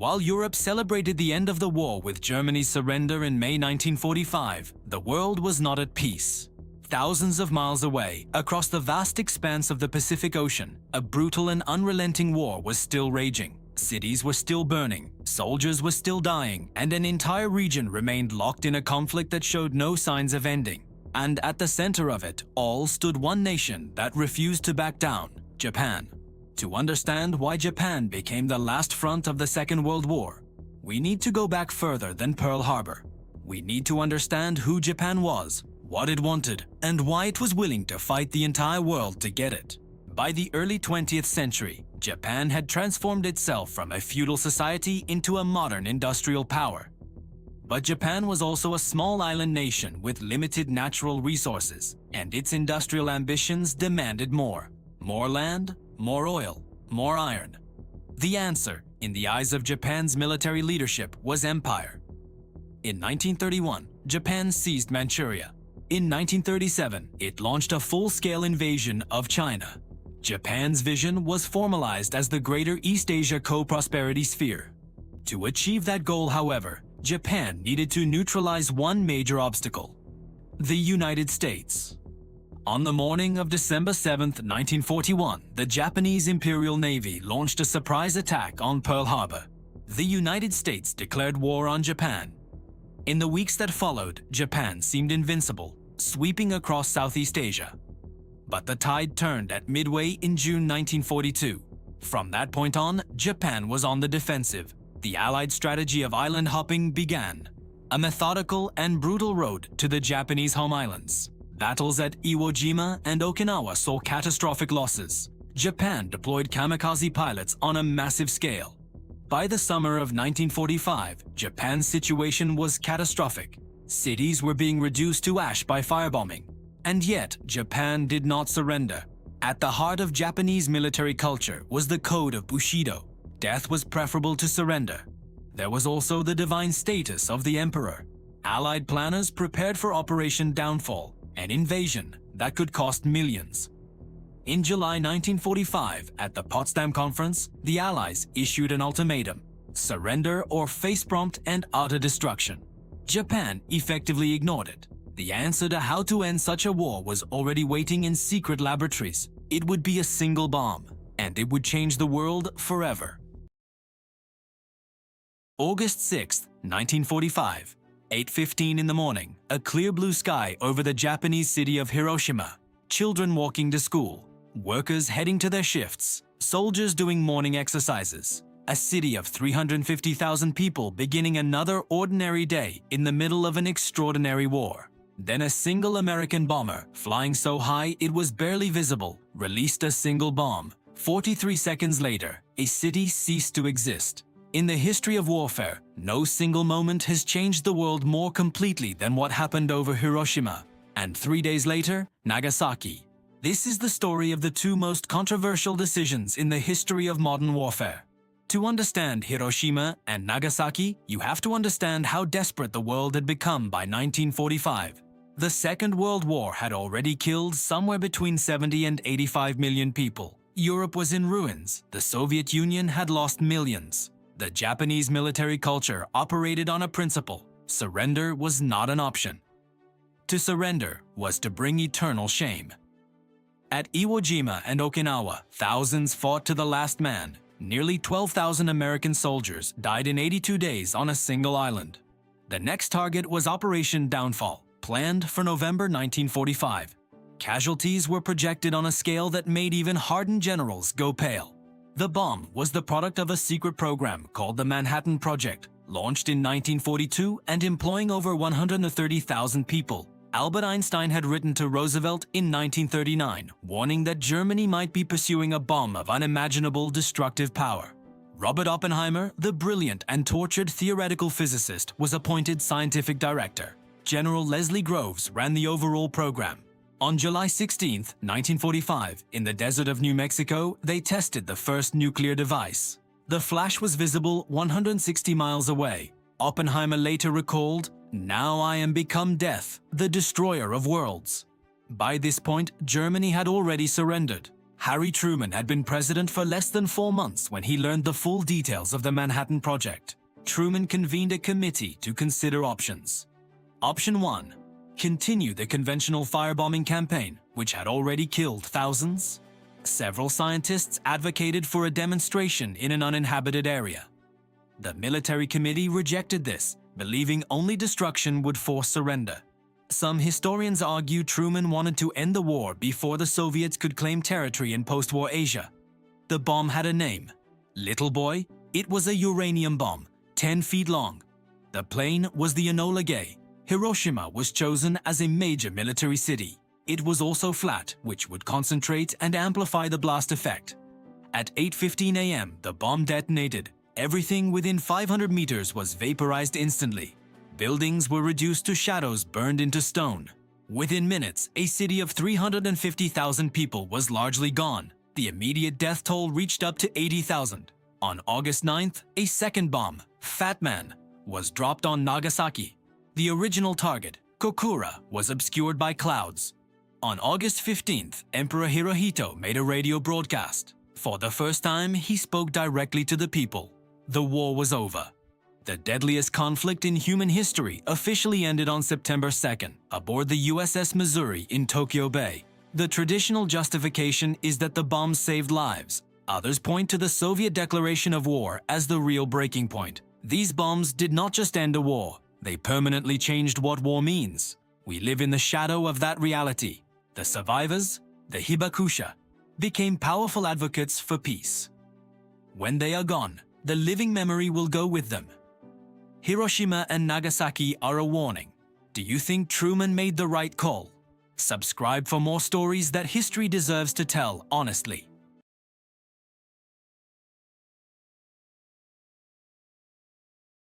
While Europe celebrated the end of the war with Germany's surrender in May 1945, the world was not at peace. Thousands of miles away, across the vast expanse of the Pacific Ocean, a brutal and unrelenting war was still raging. Cities were still burning, soldiers were still dying, and an entire region remained locked in a conflict that showed no signs of ending. And at the center of it all stood one nation that refused to back down: Japan. To understand why Japan became the last front of the Second World War, we need to go back further than Pearl Harbor. We need to understand who Japan was, what it wanted, and why it was willing to fight the entire world to get it. By the early 20th century, Japan had transformed itself from a feudal society into a modern industrial power. But Japan was also a small island nation with limited natural resources, and its industrial ambitions demanded more. More land, more oil, more iron. The answer, in the eyes of Japan's military leadership, was empire. In 1931, Japan seized Manchuria. In 1937, it launched a full-scale invasion of China. Japan's vision was formalized as the Greater East Asia Co-Prosperity Sphere. To achieve that goal, however, Japan needed to neutralize one major obstacle: the United States. On the morning of December 7, 1941, the Japanese Imperial Navy launched a surprise attack on Pearl Harbor. The United States declared war on Japan. In the weeks that followed, Japan seemed invincible, sweeping across Southeast Asia. But the tide turned at Midway in June 1942. From that point on, Japan was on the defensive. The Allied strategy of island hopping began, a methodical and brutal road to the Japanese home islands. Battles at Iwo Jima and Okinawa saw catastrophic losses. Japan deployed kamikaze pilots on a massive scale. By the summer of 1945, Japan's situation was catastrophic. Cities were being reduced to ash by firebombing. And yet, Japan did not surrender. At the heart of Japanese military culture was the code of Bushido. Death was preferable to surrender. There was also the divine status of the emperor. Allied planners prepared for Operation Downfall, an invasion that could cost millions. In July 1945, at the Potsdam Conference, the Allies issued an ultimatum: surrender or face prompt and utter destruction. Japan effectively ignored it. The answer to how to end such a war was already waiting in secret laboratories. It would be a single bomb, and it would change the world forever. August 6, 1945, 8:15 in the morning, a clear blue sky over the Japanese city of Hiroshima. Children walking to school, workers heading to their shifts, soldiers doing morning exercises. A city of 350,000 people beginning another ordinary day in the middle of an extraordinary war. Then a single American bomber, flying so high it was barely visible, released a single bomb. 43 seconds later, a city ceased to exist. In the history of warfare, no single moment has changed the world more completely than what happened over Hiroshima. And 3 days later, Nagasaki. This is the story of the two most controversial decisions in the history of modern warfare. To understand Hiroshima and Nagasaki, you have to understand how desperate the world had become by 1945. The Second World War had already killed somewhere between 70 and 85 million people. Europe was in ruins. The Soviet Union had lost millions. The Japanese military culture operated on a principle: surrender was not an option. To surrender was to bring eternal shame. At Iwo Jima and Okinawa, thousands fought to the last man. Nearly 12,000 American soldiers died in 82 days on a single island. The next target was Operation Downfall, planned for November 1945. Casualties were projected on a scale that made even hardened generals go pale. The bomb was the product of a secret program called the Manhattan Project, launched in 1942 and employing over 130,000 people. Albert Einstein had written to Roosevelt in 1939, warning that Germany might be pursuing a bomb of unimaginable destructive power. Robert Oppenheimer, the brilliant and tortured theoretical physicist, was appointed scientific director. General Leslie Groves ran the overall program. On July 16, 1945, in the desert of New Mexico, they tested the first nuclear device. The flash was visible 160 miles away. Oppenheimer later recalled, "Now I am become death, the destroyer of worlds." By this point, Germany had already surrendered. Harry Truman had been president for less than 4 months when he learned the full details of the Manhattan Project. Truman convened a committee to consider options. Option 1. Continue the conventional firebombing campaign, which had already killed thousands. Several scientists advocated for a demonstration in an uninhabited area. The military committee rejected this, believing only destruction would force surrender. Some historians argue Truman wanted to end the war before the Soviets could claim territory in post-war Asia. The bomb had a name. Little Boy. It was a uranium bomb, 10 feet long. The plane was the Enola Gay. Hiroshima was chosen as a major military city. It was also flat, which would concentrate and amplify the blast effect. At 8:15 a.m., the bomb detonated. Everything within 500 meters was vaporized instantly. Buildings were reduced to shadows burned into stone. Within minutes, a city of 350,000 people was largely gone. The immediate death toll reached up to 80,000. On August 9th, a second bomb, Fat Man, was dropped on Nagasaki. The original target, Kokura, was obscured by clouds. On August 15th, Emperor Hirohito made a radio broadcast. For the first time, he spoke directly to the people. The war was over. The deadliest conflict in human history officially ended on September 2nd, aboard the USS Missouri in Tokyo Bay. The traditional justification is that the bombs saved lives. Others point to the Soviet declaration of war as the real breaking point. These bombs did not just end a war, they permanently changed what war means. We live in the shadow of that reality. The survivors, the hibakusha, became powerful advocates for peace. When they are gone, the living memory will go with them. Hiroshima and Nagasaki are a warning. Do you think Truman made the right call? Subscribe for more stories that history deserves to tell honestly.